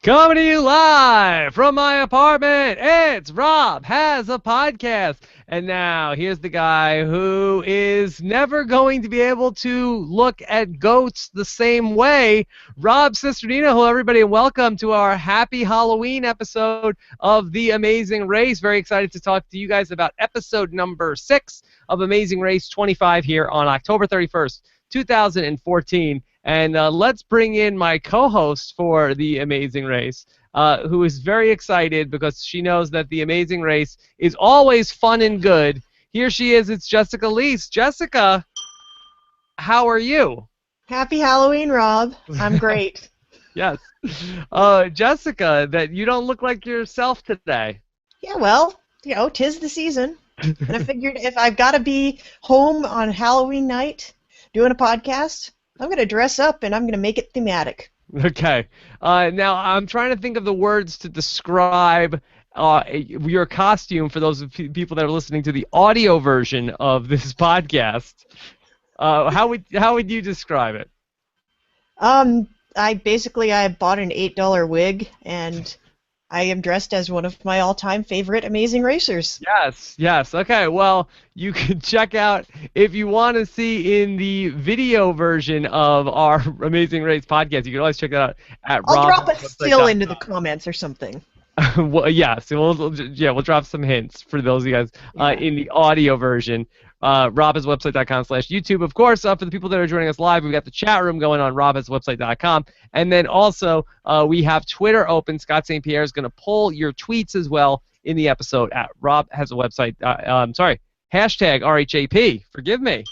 Coming to you live from my apartment, it's Rob Has a Podcast. And now here's the guy who is never going to be able to look at goats the same way. Rob Cesternino. Hello, everybody, and welcome to our Happy Halloween episode of The Amazing Race. Very excited to talk to you guys about episode number 6 of Amazing Race 25 here on October 31st, 2014. And let's bring in my co-host for The Amazing Race, who is very excited because she knows that The Amazing Race is always fun and good. Here she is. It's Jessica Liese. Jessica, how are you? Happy Halloween, Rob. I'm great. Yes. Jessica, that you don't look like yourself today. Yeah, well, tis the season. And I figured if I've got to be home on Halloween night doing a podcast, I'm going to dress up and I'm going to make it thematic. Okay. Now, I'm trying to think of the words to describe your costume for those people that are listening to the audio version of this podcast. How would you describe it? I bought an $8 wig, and I am dressed as one of my all-time favorite Amazing Racers. Yes. Okay, well, you can check out, if you want to see in the video version of our Amazing Race podcast, you can always check that out at I'll drop a still into the comments or something. Well, yeah, so we'll drop some hints for those of you guys in the audio version. robhaswebsite.com/YouTube. Of course, for the people that are joining us live, we've got the chat room going on robhaswebsite.com. And then also, we have Twitter open. Scott St. Pierre is going to pull your tweets as well in the episode at robhasawebsite. Hashtag RHAP. Forgive me.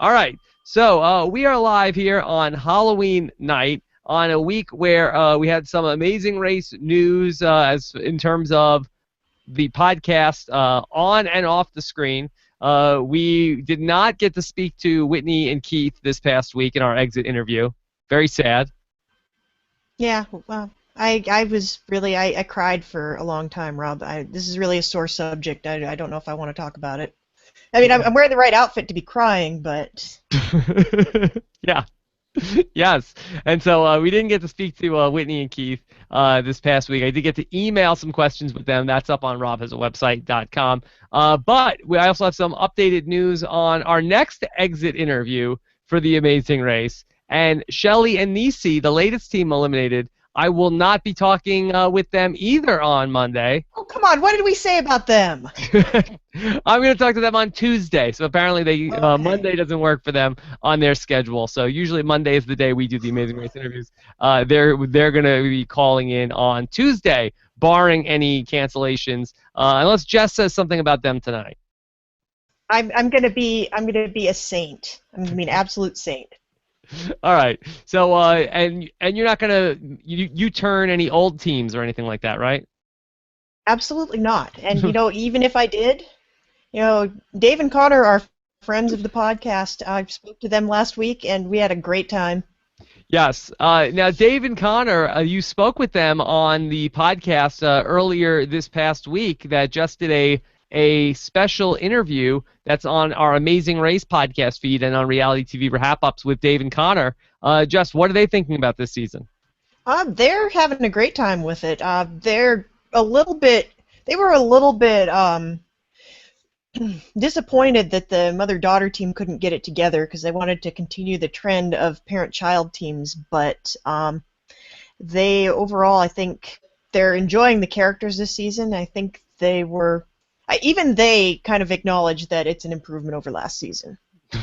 All right. So we are live here on Halloween night on a week where we had some Amazing Race news as in terms of the podcast on and off the screen. We did not get to speak to Whitney and Keith this past week in our exit interview. Very sad. Yeah, well, I cried for a long time, Rob. This is really a sore subject. I don't know if I want to talk about it. I mean, I'm wearing the right outfit to be crying, but... Yeah. Yes, and so we didn't get to speak to Whitney and Keith this past week. I did get to email some questions with them. That's up on robhasawebsite.com. But I also have some updated news on our next exit interview for The Amazing Race. And Shelley and Nici, the latest team eliminated, I will not be talking with them either on Monday. Oh, come on. What did we say about them? I'm going to talk to them on Tuesday. So apparently Monday doesn't work for them on their schedule. So usually Monday is the day we do the Amazing Race interviews. They're going to be calling in on Tuesday, barring any cancellations, unless Jess says something about them tonight. I'm going to be a saint. I'm going to be an absolute saint. All right. So and you're not gonna you turn any old teams or anything like that, right? Absolutely not. And even if I did, Dave and Connor are friends of the podcast. I spoke to them last week, and we had a great time. Yes. Now, Dave and Connor, you spoke with them on the podcast earlier this past week that just did a special interview that's on our Amazing Race podcast feed and on Reality TV Wrap-Ups with Dave and Connor. Just what are they thinking about this season? They're having a great time with it. They were a little bit disappointed that the mother-daughter team couldn't get it together because they wanted to continue the trend of parent-child teams, but they overall, I think they're enjoying the characters this season. I think even they kind of acknowledge that it's an improvement over last season.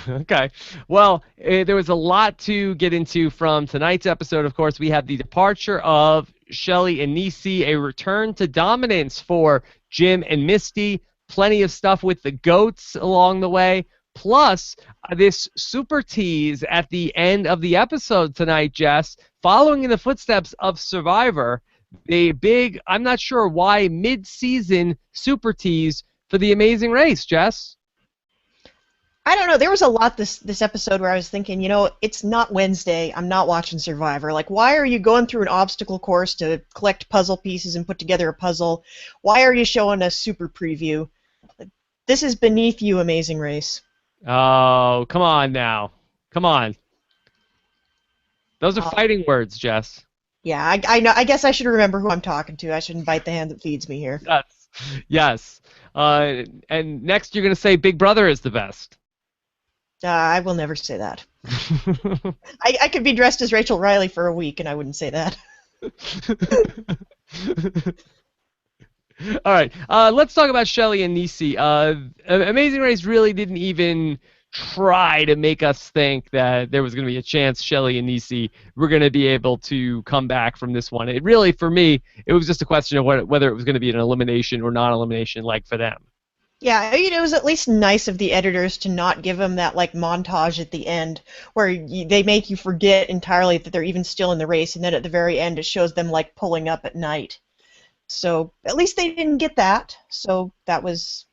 Okay. Well, there was a lot to get into from tonight's episode. Of course, we have the departure of Shelley and Nici, a return to dominance for Jim and Misty, plenty of stuff with the goats along the way, plus this super tease at the end of the episode tonight, Jess, following in the footsteps of Survivor, a big, I'm not sure why, mid-season super tease for The Amazing Race, Jess. I don't know. There was a lot this episode where I was thinking, it's not Wednesday. I'm not watching Survivor. Like, why are you going through an obstacle course to collect puzzle pieces and put together a puzzle? Why are you showing a super preview? This is beneath you, Amazing Race. Oh, come on now. Come on. Those are fighting words, Jess. Yeah, I know. I guess I should remember who I'm talking to. I shouldn't bite the hand that feeds me here. Yes. Yes. And next you're going to say Big Brother is the best. I will never say that. I could be dressed as Rachel Riley for a week, and I wouldn't say that. All right, let's talk about Shelley and Nici. Amazing Race really didn't even try to make us think that there was going to be a chance Shelley and Nici were going to be able to come back from this one. It really, for me, it was just a question of whether it was going to be an elimination or non-elimination, like for them. Yeah, it was at least nice of the editors to not give them that like montage at the end where they make you forget entirely that they're even still in the race, and then at the very end it shows them like pulling up at night. So at least they didn't get that. So that was,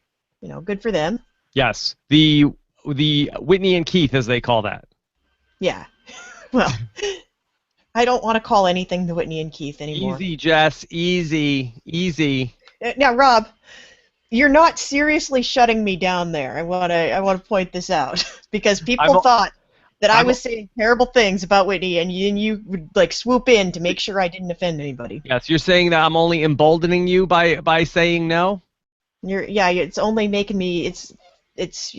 good for them. Yes, the Whitney and Keith, as they call that. Yeah. Well, I don't want to call anything the Whitney and Keith anymore. Easy, Jess. Easy. Easy. Now, Rob, you're not seriously shutting me down there. I want to point this out because people thought that I was saying terrible things about Whitney, and you would like swoop in to make sure I didn't offend anybody. Yes, you're saying that I'm only emboldening you by saying no? It's only making me it's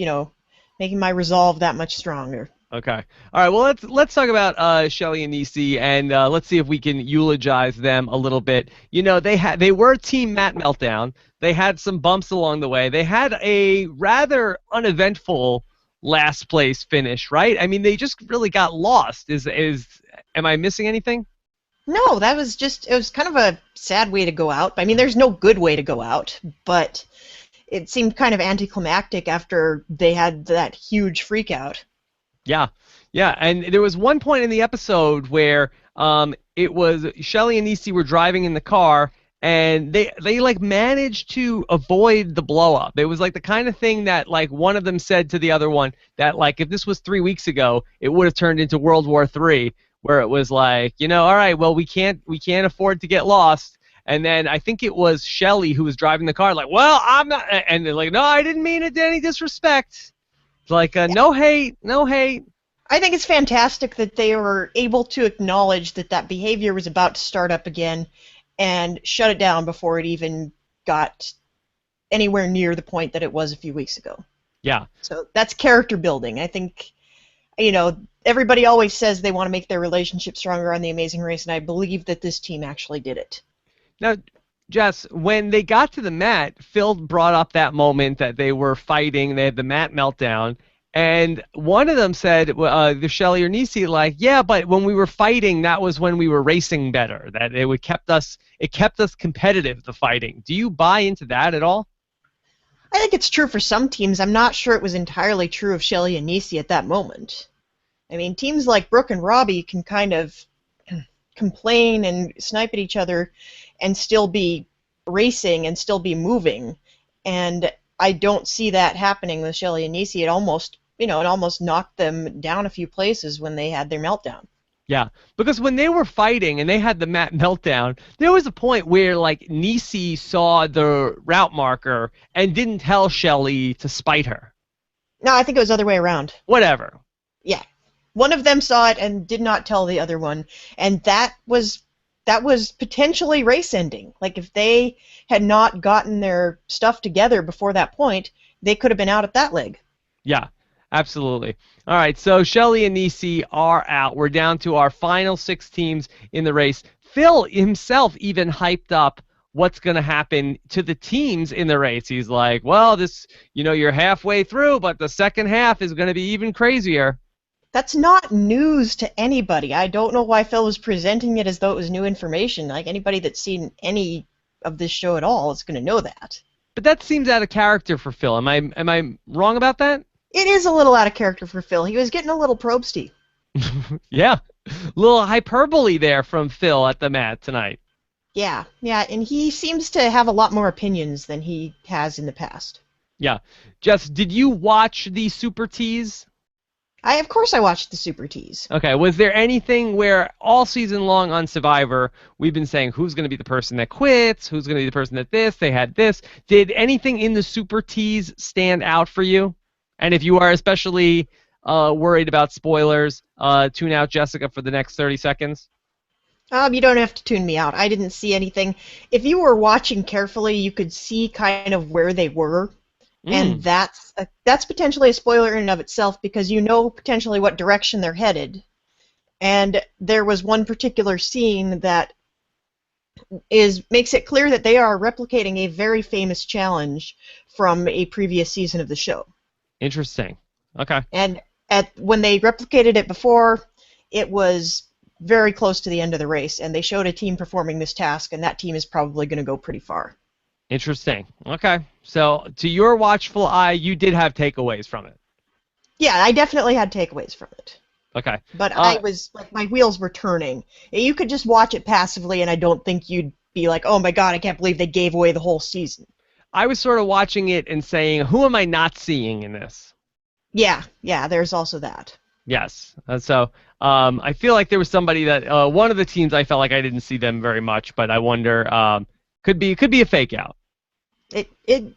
making my resolve that much stronger. Okay. All right. Well, let's talk about Shelley and Nici, and let's see if we can eulogize them a little bit. They were Team Matt Meltdown. They had some bumps along the way. They had a rather uneventful last place finish, right? I mean, they just really got lost. Am I missing anything? No, it was kind of a sad way to go out. I mean, there's no good way to go out, but it seemed kind of anticlimactic after they had that huge freak out. Yeah, and there was one point in the episode where it was Shelley and Nici were driving in the car, and they like managed to avoid the blow up. It was like the kind of thing that like one of them said to the other one that like if this was 3 weeks ago, it would have turned into World War III, where it was like, all right, well we can't afford to get lost. And then I think it was Shelley who was driving the car, like, well, I'm not, and they're like, no, I didn't mean it to any disrespect. Like, no hate, no hate. I think it's fantastic that they were able to acknowledge that behavior was about to start up again and shut it down before it even got anywhere near the point that it was a few weeks ago. Yeah. So that's character building. I think, everybody always says they want to make their relationship stronger on The Amazing Race, and I believe that this team actually did it. Now, Jess, when they got to the mat, Phil brought up that moment that they were fighting. They had the mat meltdown. And one of them said, the Shelley or Nici, like, yeah, but when we were fighting, that was when we were racing better. That it kept us competitive, the fighting. Do you buy into that at all? I think it's true for some teams. I'm not sure it was entirely true of Shelley and Nici at that moment. I mean, teams like Brooke and Robbie can kind of complain and snipe at each other and still be racing and still be moving. And I don't see that happening with Shelley and Nici. It almost knocked them down a few places when they had their meltdown. Yeah, because when they were fighting and they had the mat meltdown, there was a point where like Nici saw the route marker and didn't tell Shelley to spite her. No, I think it was the other way around. Whatever. Yeah. One of them saw it and did not tell the other one, and that was potentially race ending. Like if they had not gotten their stuff together before that point, they could have been out at that leg. Yeah, absolutely. All right, so Shelley and Nici are out. We're down to our final 6 teams in the race. Phil himself even hyped up what's going to happen to the teams in the race. He's like, well, this, you're halfway through, but the second half is going to be even crazier. That's not news to anybody. I don't know why Phil was presenting it as though it was new information. Like anybody that's seen any of this show at all is going to know that. But that seems out of character for Phil. Am I wrong about that? It is a little out of character for Phil. He was getting a little probesty. Yeah, a little hyperbole there from Phil at the mat tonight. Yeah, and he seems to have a lot more opinions than he has in the past. Yeah. Jess, did you watch the Super Tease? Of course I watched the Super Tease. Okay, was there anything where all season long on Survivor, we've been saying who's going to be the person that quits, who's going to be the person that they had this. Did anything in the Super Tease stand out for you? And if you are especially worried about spoilers, tune out Jessica for the next 30 seconds. You don't have to tune me out. I didn't see anything. If you were watching carefully, you could see kind of where they were, and Mm, that's potentially a spoiler in and of itself because you know potentially what direction they're headed. And there was one particular scene that makes it clear that they are replicating a very famous challenge from a previous season of the show. interesting. Okay. And when they replicated it before, it was very close to the end of the race, and they showed a team performing this task, and that team is probably going to go pretty far. Interesting. Okay. So, to your watchful eye, you did have takeaways from it. Yeah, I definitely had takeaways from it. Okay. But I was, like, my wheels were turning. You could just watch it passively, and I don't think you'd be like, oh my god, I can't believe they gave away the whole season. I was sort of watching it and saying, who am I not seeing in this? Yeah, there's also that. Yes. I feel like there was somebody that one of the teams I felt like I didn't see them very much, but I wonder could be a fake out. They've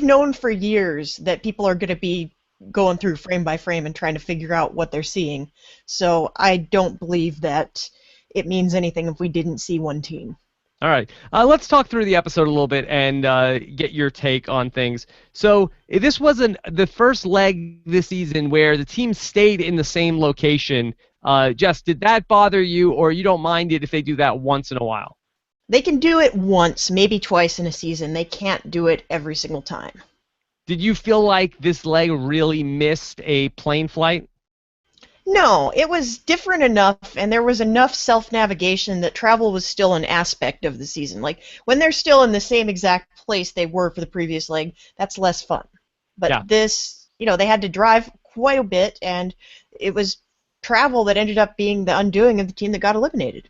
known for years that people are going to be going through frame by frame and trying to figure out what they're seeing. So I don't believe that it means anything if we didn't see one team. All right. Let's talk through the episode a little bit and get your take on things. So this wasn't the first leg this season where the team stayed in the same location. Jess, did that bother you, or you don't mind it if they do that once in a while? They can do it once, maybe twice in a season. They can't do it every single time. Did you feel like this leg really missed a plane flight? No, it was different enough, and there was enough self-navigation that travel was still an aspect of the season. Like, when they're still in the same exact place they were for the previous leg, that's less fun. But Yeah. this, they had to drive quite a bit, and it was travel that ended up being the undoing of the team that got eliminated.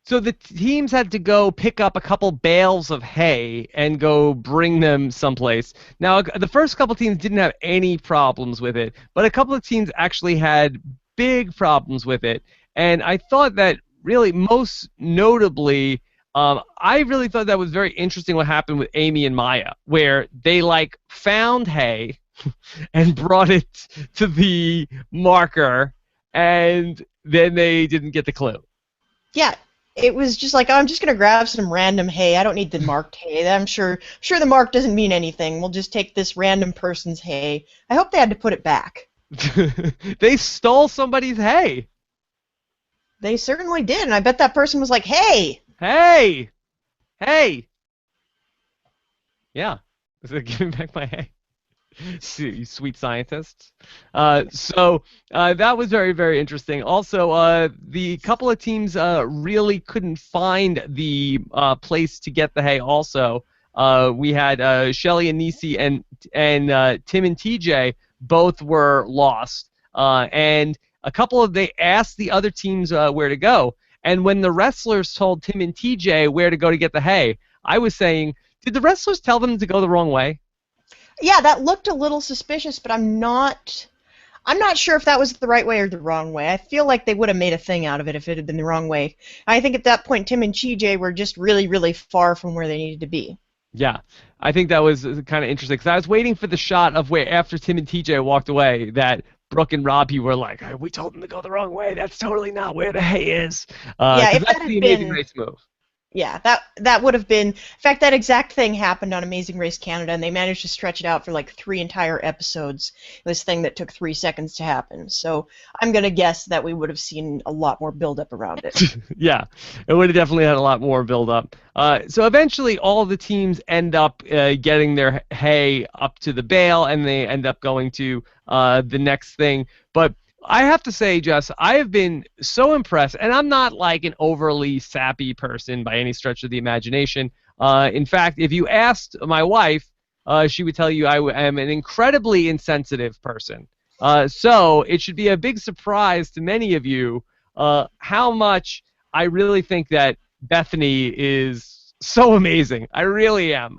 So the teams had to go pick up a couple bales of hay and go bring them someplace. Now, the first couple teams didn't have any problems with it, but a couple of teams actually had big problems with it. And I thought that really most notably, I really thought that was very interesting what happened with Amy and Maya, where they found hay and brought it to the marker, and then they didn't get the clue. Yeah, it was just like, oh, I'm just going to grab some random hay. I don't need the marked hay. I'm sure the mark doesn't mean anything. We'll just take this random person's hay. I hope they had to put it back. They stole somebody's hay. They certainly did, and I bet that person was like, hey! Hey! Hey! Yeah. Give me back my hay. You sweet scientists. That was very, very interesting. Also, the couple of teams really couldn't find the place to get the hay. Also, we had Shelley and Nici and Tim and TJ both were lost, and they asked the other teams where to go. And when the wrestlers told Tim and TJ where to go to get the hay, I was saying, did the wrestlers tell them to go the wrong way? Yeah, that looked a little suspicious, but I'm not sure if that was the right way or the wrong way. I feel like they would have made a thing out of it if it had been the wrong way. I think at that point, Tim and TJ were just really, really far from where they needed to be. Yeah, I think that was kind of interesting because I was waiting for the shot of where after Tim and TJ walked away that Brooke and Robbie were like, "Hey, we told them to go the wrong way. That's totally not where the hay is." Yeah, if that's that the had Amazing been Race move. Yeah, that would have been. In fact, that exact thing happened on Amazing Race Canada, and they managed to stretch it out for like 3 entire episodes. This thing that took 3 seconds to happen. So I'm gonna guess that we would have seen a lot more build-up around it. Yeah, it would have definitely had a lot more build-up. So eventually, all the teams end up getting their hay up to the bale, and they end up going to the next thing. But I have to say, Jess, I have been so impressed, and I'm not like an overly sappy person by any stretch of the imagination. In fact, if you asked my wife, she would tell you I am an incredibly insensitive person. So it should be a big surprise to many of you how much I really think that Bethany is so amazing. I really am.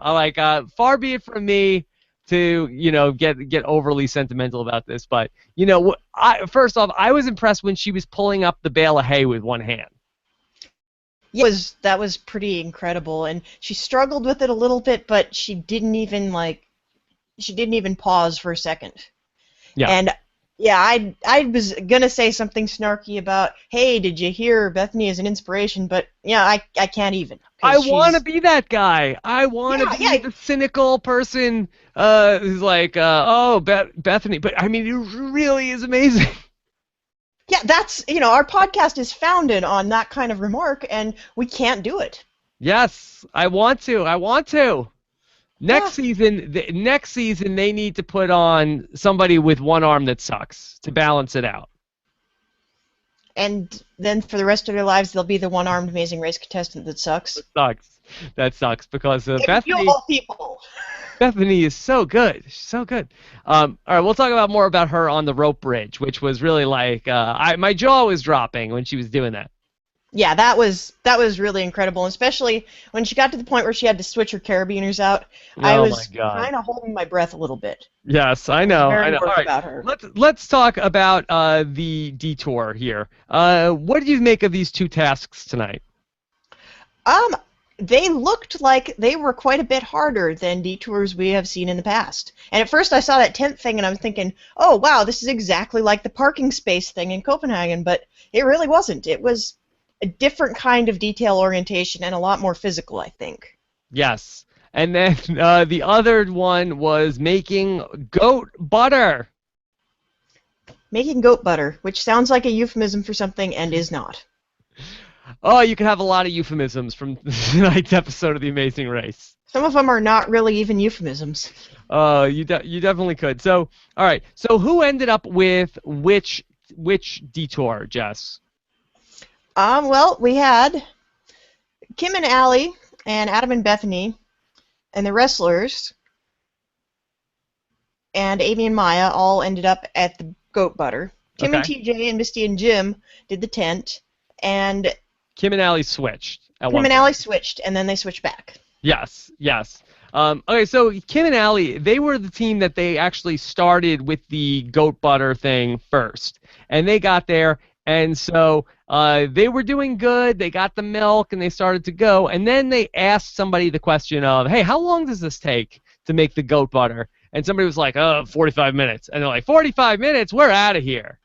Far be it from me to get overly sentimental about this, but first off, I was impressed when she was pulling up the bale of hay with one hand. Yeah, that was pretty incredible, and she struggled with it a little bit, but she didn't even pause for a second. Yeah. And Yeah, I was gonna say something snarky about, hey, did you hear Bethany is an inspiration? But yeah, I can't even I because want to she's be that guy. I want to yeah be yeah the cynical person who's like, oh, Bethany. But I mean, it really is amazing. yeah. That's our podcast is founded on that kind of remark, and we can't do it. Yes, I want to. I want to. Yeah, Next season, they need to put on somebody with one arm that sucks to balance it out. and then for the rest of their lives, they'll be the one-armed Amazing Race contestant that sucks. That sucks. That sucks because You Bethany. all people. Bethany is so good. She's so good. All right, we'll talk about more about her on the rope bridge, which was really like my jaw was dropping when she was doing that. Yeah, that was really incredible, especially when she got to the point where she had to switch her carabiners out. I Oh my was God. kind of holding my breath a little bit. Yes, I I was know. I very know. All worried right, about her. let's talk about the detour here. What did you make of these two tasks tonight? Um, they looked like they were quite a bit harder than detours we have seen in the past. And at first I saw that tent thing and I was thinking, oh wow, this is exactly like the parking space thing in Copenhagen, but it really wasn't. It was a different kind of detail orientation and a lot more physical, I think. Yes. And then the other one was making goat butter. Making goat butter, which sounds like a euphemism for something and is not. Oh, you can have a lot of euphemisms from tonight's episode of The Amazing Race. Some of them are not really even euphemisms. You definitely could. So, all right. So, who ended up with which detour, Jess? Well, we had Kim and Allie and Adam and Bethany and the wrestlers and Amy and Maya all ended up at the goat butter. Tim and Okay. TJ and Misty and Jim did the tent, and Kim and Allie switched at Kim one and point. Allie switched, and then they switched back. Yes, yes. Okay, so Kim and Allie, they were the team that they actually started with the goat butter thing first, and they got there, and so they were doing good. They got the milk, and they started to go, and then they asked somebody the question of, "Hey, how long does this take to make the goat butter?" And somebody was like, 45 minutes," and they're like, "45 minutes? We're out of here."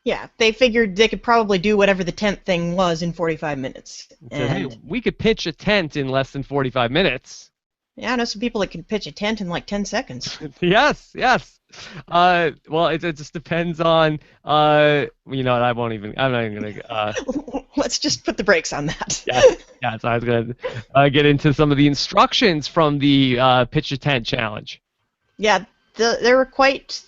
Yeah, they figured they could probably do whatever the tent thing was in 45 minutes. Said, "Hey, And we could pitch a tent in less than 45 minutes." yeah, I know some people that can pitch a tent in like 10 seconds. Yes, yes. Well, it just depends on. You know what? I won't even. I'm not even gonna. Let's just put the brakes on that. Yes, yes. I was gonna get into some of the instructions from the pitch a tent challenge. Yeah, there were quite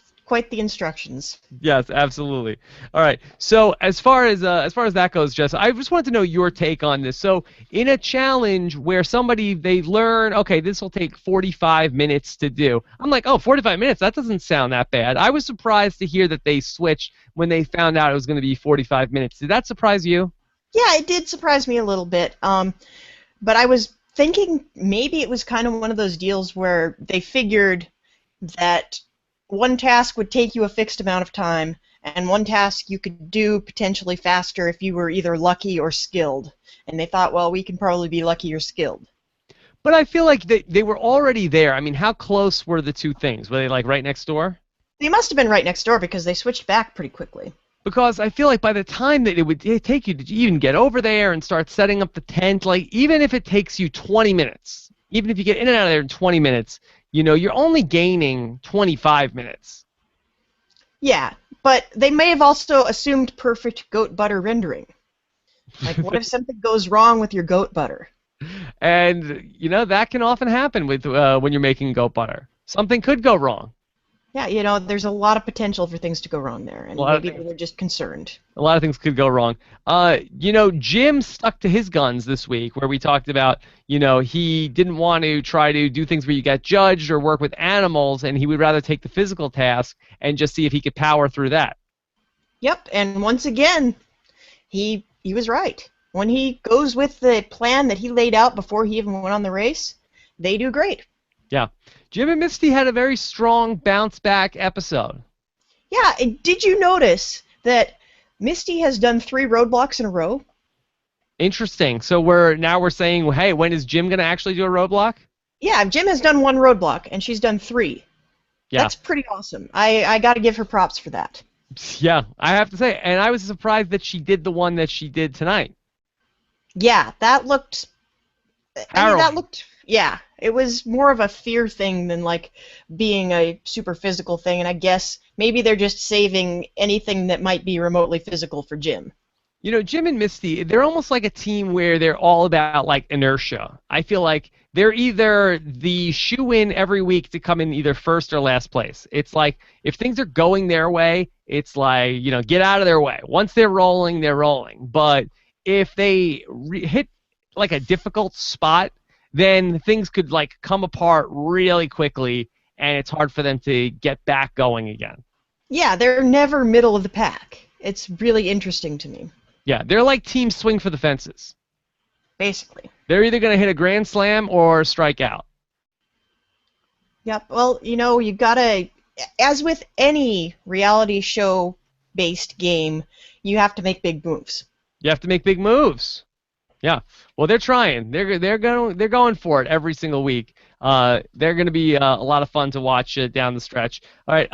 the instructions. Yes, absolutely. All right. So as far as that goes, Jess, I just wanted to know your take on this. So in a challenge where they learn, okay, this will take 45 minutes to do. I'm like, oh, 45 minutes. That doesn't sound that bad. I was surprised to hear that they switched when they found out it was going to be 45 minutes. Did that surprise you? Yeah, it did surprise me a little bit. But I was thinking maybe it was kind of one of those deals where they figured that one task would take you a fixed amount of time, and one task you could do potentially faster if you were either lucky or skilled. And they thought, well, we can probably be lucky or skilled. But I feel like they were already there. I mean, how close were the two things? Were they like right next door? They must have been right next door because they switched back pretty quickly. Because I feel like by the time that it'd take you to even get over there and start setting up the tent, like even if it takes you 20 minutes, even if you get in and out of there in 20 minutes, you're only gaining 25 minutes. Yeah, but they may have also assumed perfect goat butter rendering. Like, what if something goes wrong with your goat butter? And, that can often happen with when you're making goat butter. Something could go wrong. Yeah, there's a lot of potential for things to go wrong there, and maybe they were just concerned. A lot of things could go wrong. Jim stuck to his guns this week where we talked about, he didn't want to try to do things where you get judged or work with animals, and he would rather take the physical task and just see if he could power through that. Yep, and once again, he was right. When he goes with the plan that he laid out before he even went on the race, they do great. Yeah. Jim and Misty had a very strong bounce-back episode. Yeah, and did you notice that Misty has done 3 roadblocks in a row? Interesting. So we're saying, hey, when is Jim going to actually do a roadblock? Yeah, Jim has done 1 roadblock, and she's done 3. Yeah. That's pretty awesome. I got to give her props for that. Yeah, I have to say, and I was surprised that she did the one that she did tonight. Yeah, that looked. I mean, that Harrowing. looked. Yeah, it was more of a fear thing than like being a super physical thing. And I guess maybe they're just saving anything that might be remotely physical for Jim. You know, Jim and Misty, they're almost like a team where they're all about like inertia. I feel like they're either the shoe-in every week to come in either first or last place. It's like if things are going their way, it's like, get out of their way. Once they're rolling, they're rolling. But if they hit like a difficult spot, then things could like come apart really quickly, and it's hard for them to get back going again. Yeah, they're never middle of the pack. It's really interesting to me. Yeah, they're like team swing for the fences. Basically. They're either going to hit a grand slam or strike out. Yep. Well, you gotta, as with any reality show based game, you have to make big moves. You have to make big moves. Yeah. Well, they're trying. They're going for it every single week. They're going to be a lot of fun to watch down the stretch. All right.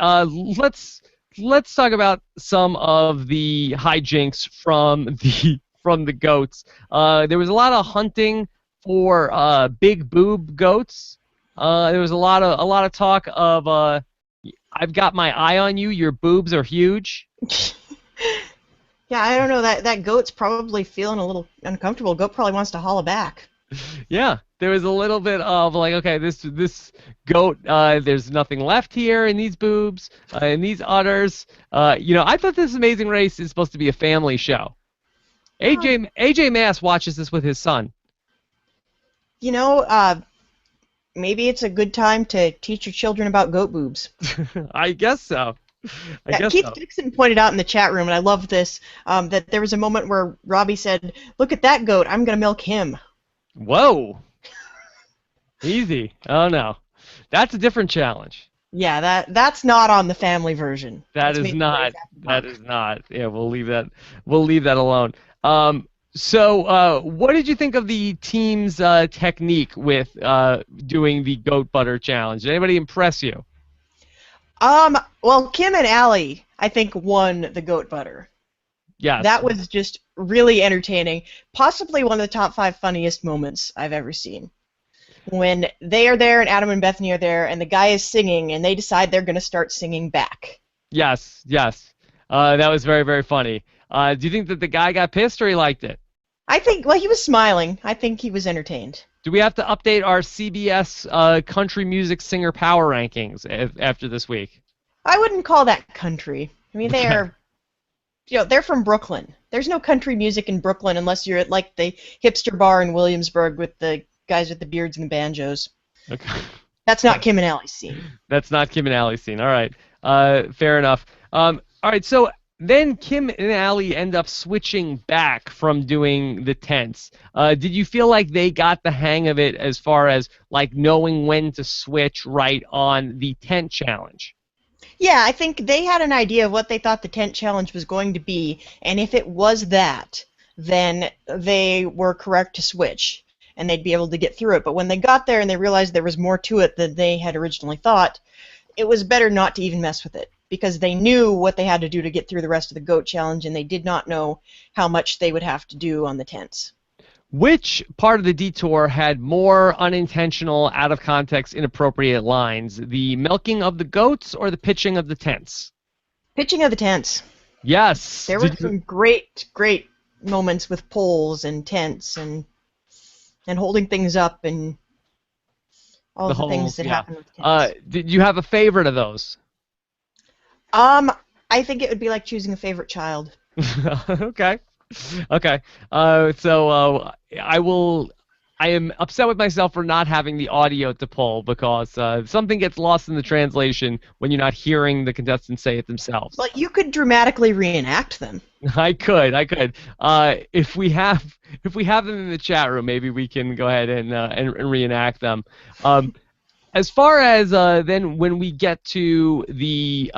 Let's talk about some of the hijinks from the goats. There was a lot of hunting for big boob goats. There was a lot of talk of I've got my eye on you. Your boobs are huge. Yeah, I don't know. That goat's probably feeling a little uncomfortable. Goat probably wants to holla back. Yeah, there was a little bit of like, okay, this goat, there's nothing left here in these boobs, in these udders. I thought this Amazing Race is supposed to be a family show. AJ Mass watches this with his son. Maybe it's a good time to teach your children about goat boobs. I guess so. Keith Dixon pointed out in the chat room, and I love this, that there was a moment where Robbie said, "Look at that goat, I'm going to milk him." Whoa. Easy. Oh, no. That's a different challenge. Yeah, that's not on the family version. That is not. That is not. Yeah, we'll leave that. We'll leave that alone. So, what did you think of the team's technique with doing the goat butter challenge? Did anybody impress you? Well, Kim and Allie, I think, won the goat butter. Yes. That was just really entertaining. Possibly one of the top 5 funniest moments I've ever seen. When they are there and Adam and Bethany are there and the guy is singing and they decide they're going to start singing back. Yes. That was very, very funny. Do you think that the guy got pissed or he liked it? I think, well, he was smiling. I think he was entertained. Do we have to update our CBS country music singer power rankings after this week? I wouldn't call that country. I mean, they're from Brooklyn. There's no country music in Brooklyn unless you're at like the hipster bar in Williamsburg with the guys with the beards and the banjos. Okay. That's not Kim and Allie's scene. That's not Kim and Allie's scene. All right. Fair enough. All right. So then Kim and Allie end up switching back from doing the tents. Did you feel like they got the hang of it as far as like knowing when to switch right on the tent challenge? Yeah, I think they had an idea of what they thought the tent challenge was going to be, and if it was that, then they were correct to switch, and they'd be able to get through it. But when they got there and they realized there was more to it than they had originally thought, it was better not to even mess with it, because they knew what they had to do to get through the rest of the goat challenge, and they did not know how much they would have to do on the tents. Which part of the detour had more unintentional, out-of-context, inappropriate lines? The milking of the goats or the pitching of the tents? Pitching of the tents. Yes. There were some great moments with poles and tents and holding things up and all the things that happen with tents. Did you have a favorite of those? I think it would be like choosing a favorite child. Okay. So I am upset with myself for not having the audio to pull because something gets lost in the translation when you're not hearing the contestants say it themselves. Well, you could dramatically reenact them. I could. If we have them in the chat room, maybe we can go ahead and reenact them. As far as then when we get to the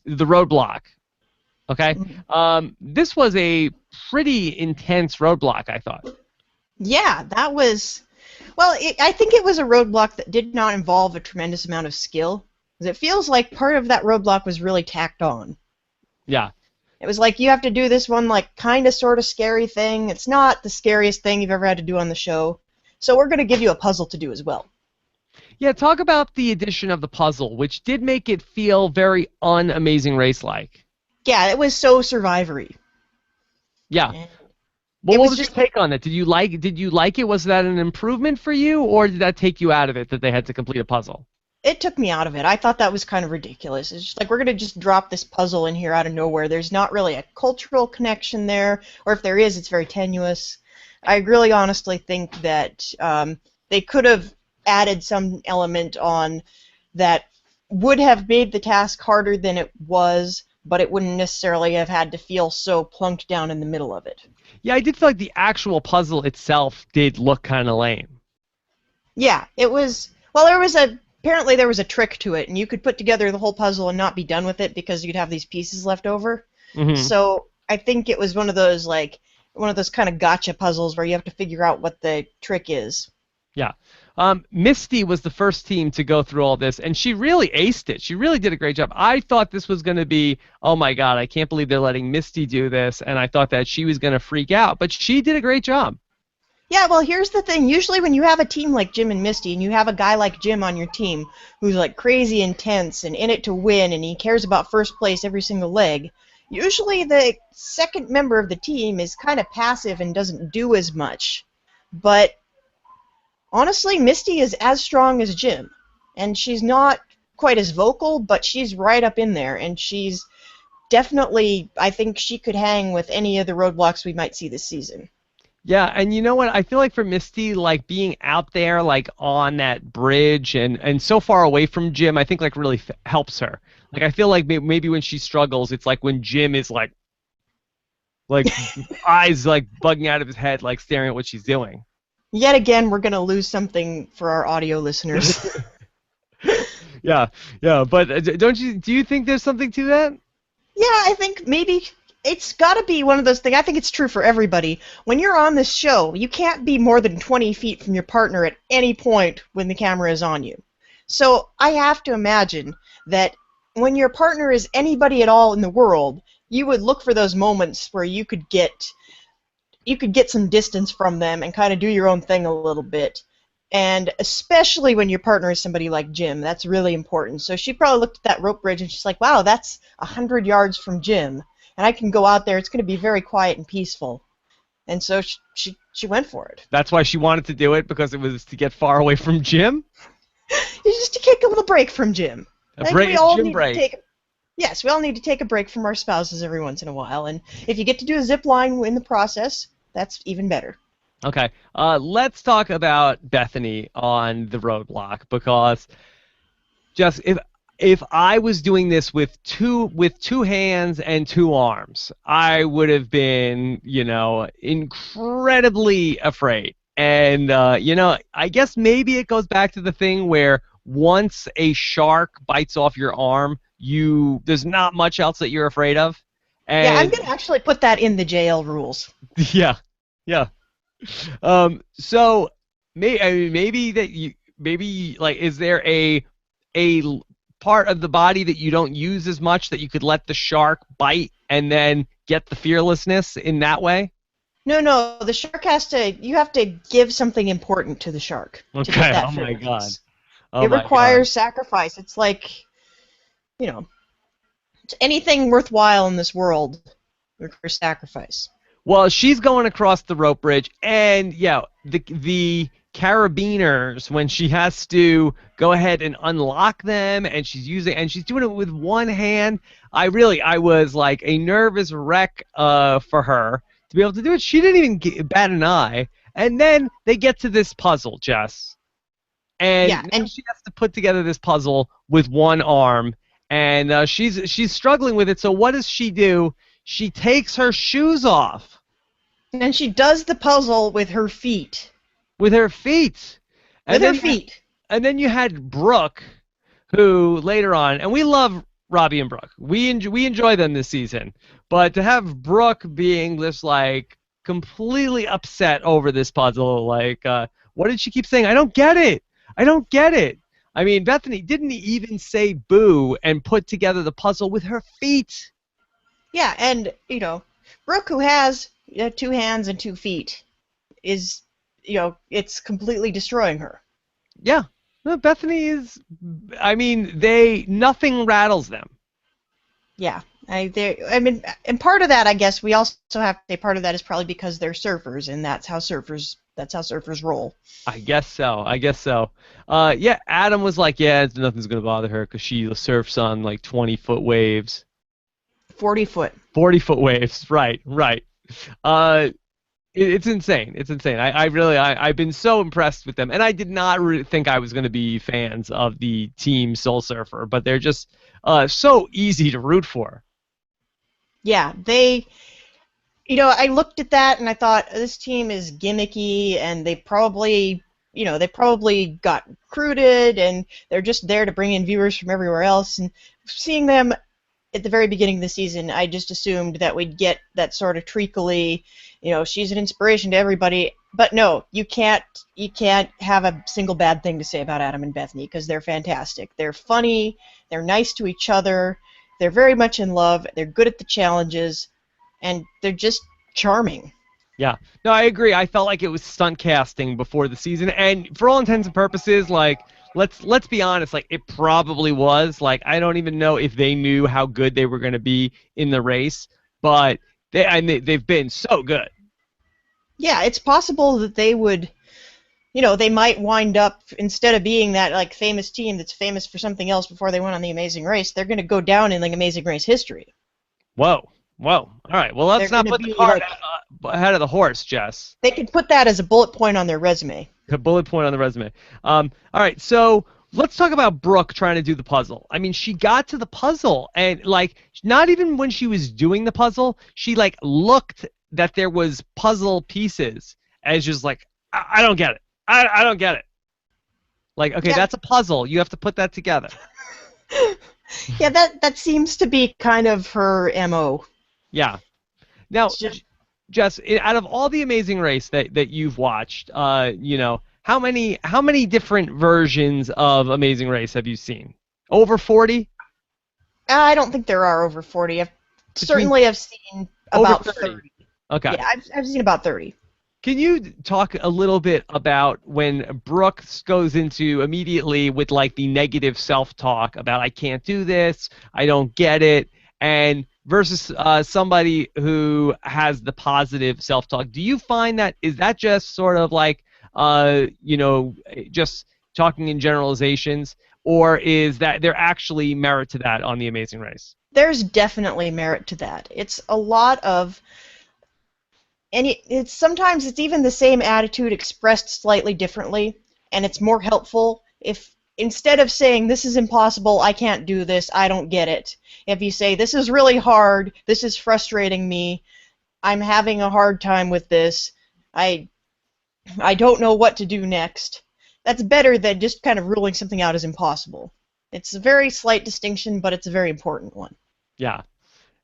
roadblock. Okay. This was a pretty intense roadblock, I thought. Yeah, that was. Well, I think it was a roadblock that did not involve a tremendous amount of skill. 'Cause it feels like part of that roadblock was really tacked on. Yeah. It was like, you have to do this one, like, kind of sort of scary thing. It's not the scariest thing you've ever had to do on the show. So we're going to give you a puzzle to do as well. Yeah, talk about the addition of the puzzle, which did make it feel very un-Amazing Race-like. Yeah, it was so Survivory. Yeah. And Well, it what was was just your take on it? Did you like it? Was that an improvement for you, or did that take you out of it that they had to complete a puzzle? It took me out of it. I thought that was kind of ridiculous. It's just like, we're going to just drop this puzzle in here out of nowhere. There's not really a cultural connection there, or if there is, it's very tenuous. I really honestly think that they could have added some element on that would have made the task harder than it was, but it wouldn't necessarily have had to feel so plunked down in the middle of it. Yeah, I did feel like the actual puzzle itself did look kind of lame. Yeah, it was. Well, apparently there was a trick to it, and you could put together the whole puzzle and not be done with it because you'd have these pieces left over. Mm-hmm. So I think it was one of those kind of gotcha puzzles where you have to figure out what the trick is. Yeah. Misty was the first team to go through all this, and she really aced it. She really did a great job. I thought this was going to be, oh my God, I can't believe they're letting Misty do this, and I thought that she was going to freak out, but she did a great job. Yeah, well, here's the thing. Usually when you have a team like Jim and Misty, and you have a guy like Jim on your team who's like crazy intense and in it to win, and he cares about first place every single leg, usually the second member of the team is kind of passive and doesn't do as much. But honestly, Misty is as strong as Jim, and she's not quite as vocal, but she's right up in there, and she's definitely, I think she could hang with any of the roadblocks we might see this season. Yeah, and you know what? I feel like for Misty, like being out there, like on that bridge and so far away from Jim, I think like really helps her. Like I feel like maybe when she struggles, it's like when Jim is like eyes like bugging out of his head, like staring at what she's doing. Yet again, we're gonna lose something for our audio listeners. Yeah. But do you think there's something to that? Yeah, I think maybe. It's got to be one of those things. I think it's true for everybody. When you're on this show, you can't be more than 20 feet from your partner at any point when the camera is on you. So I have to imagine that when your partner is anybody at all in the world, you would look for those moments where you could get some distance from them and kind of do your own thing a little bit. And especially when your partner is somebody like Jim, that's really important. So she probably looked at that rope bridge and she's like, wow, that's 100 yards from Jim. And I can go out there. It's going to be very quiet and peaceful. And so she went for it. That's why she wanted to do it, because it was to get far away from Jim? It's just to take a little break from Jim. Gym break. Yes, we all need to take a break from our spouses every once in a while. And if you get to do a zip line in the process, that's even better. Okay. Let's talk about Bethany on the roadblock, because just if I was doing this with two hands and two arms, I would have been, incredibly afraid. And, I guess maybe it goes back to the thing where once a shark bites off your arm, there's not much else that you're afraid of. And yeah, I'm going to actually put that in the JL rules. Yeah. So maybe is there a part of the body that you don't use as much that you could let the shark bite and then get the fearlessness in that way? No, the shark you have to give something important to the shark. Okay, to get that oh my God. It requires sacrifice. It's like, anything worthwhile in this world requires sacrifice. Well, she's going across the rope bridge, and the carabiners, when she has to go ahead and unlock them, and she's doing it with one hand. I was like a nervous wreck for her to be able to do it. She didn't even bat an eye, and then they get to this puzzle, Jess, and she has to put together this puzzle with one arm, and she's struggling with it. So what does she do? She takes her shoes off. And she does the puzzle with her feet. With her feet. And then you had Brooke, who later on, and we love Robbie and Brooke. We enjoy them this season. But to have Brooke being this, like, completely upset over this puzzle, like, What did she keep saying? I don't get it. I don't get it. I mean, Bethany didn't even say boo and put together the puzzle with her feet. Yeah, and, Brooke, who has 2 hands and 2 feet, is, it's completely destroying her. Yeah. No, Bethany is, I mean, nothing rattles them. Yeah. And part of that, I guess, we also have to say part of that is probably because they're surfers, and that's how surfers roll. I guess so. Yeah, Adam was like, yeah, nothing's going to bother her because she surfs on like 20-foot waves. 40 foot. 40-foot waves, right. It's insane. It's insane. I've been so impressed with them, and I did not really think I was going to be fans of the team Soul Surfer, but they're just so easy to root for. Yeah, I looked at that and I thought this team is gimmicky, and they probably got recruited, and they're just there to bring in viewers from everywhere else. And seeing them at the very beginning of the season, I just assumed that we'd get that sort of treacly, she's an inspiration to everybody. But no, you can't have a single bad thing to say about Adam and Bethany, because they're fantastic. They're funny, they're nice to each other, they're very much in love, they're good at the challenges, and they're just charming. Yeah. No, I agree. I felt like it was stunt casting before the season, and for all intents and purposes, like, let's be honest, like, it probably was. Like, I don't even know if they knew how good they were going to be in the race, but they've been so good. Yeah, it's possible that they would, they might wind up, instead of being that like famous team that's famous for something else before they went on the Amazing Race, they're going to go down in like Amazing Race history. Whoa. All right. Well, let's not put the cart ahead of the horse, Jess. They could put that as a bullet point on their resume. A bullet point on the resume. All right. So let's talk about Brooke trying to do the puzzle. I mean, she got to the puzzle, and like, not even when she was doing the puzzle, she like looked that there was puzzle pieces, and just like, I don't get it. I don't get it. Like, okay, yeah. That's a puzzle. You have to put that together. Yeah, that seems to be kind of her MO. Yeah. Now, Jess, out of all the Amazing Race that you've watched, how many different versions of Amazing Race have you seen? Over 40? I don't think there are over 40. I've seen about 30. Okay. Yeah, I've seen about 30. Can you talk a little bit about when Brooke goes into immediately with like the negative self-talk about I can't do this, I don't get it, and versus somebody who has the positive self-talk? Do you find that is that just sort of like just talking in generalizations, or is that there actually merit to that on The Amazing Race? There's definitely merit to that. It's a lot of, and it's sometimes it's even the same attitude expressed slightly differently, and it's more helpful if instead of saying this is impossible, I can't do this, I don't get it, if you say this is really hard, this is frustrating me, I'm having a hard time with this, I don't know what to do next. That's better than just kind of ruling something out as impossible. It's a very slight distinction, but it's a very important one. Yeah.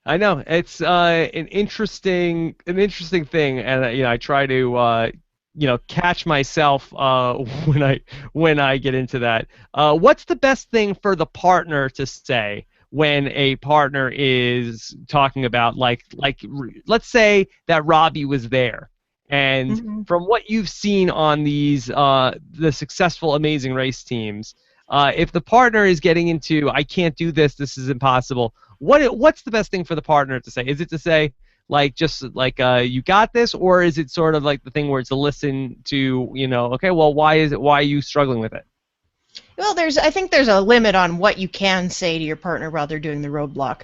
I know it's an interesting thing, and I try to catch myself when I get into that. What's the best thing for the partner to say when a partner is talking about like let's say that Robbie was there, and from what you've seen on these the successful Amazing Race teams, if the partner is getting into I can't do this, this is impossible. What's the best thing for the partner to say? Is it to say, like, just like you got this, or is it sort of like the thing where it's to listen to, okay, well, why are you struggling with it? Well, I think there's a limit on what you can say to your partner while they're doing the roadblock,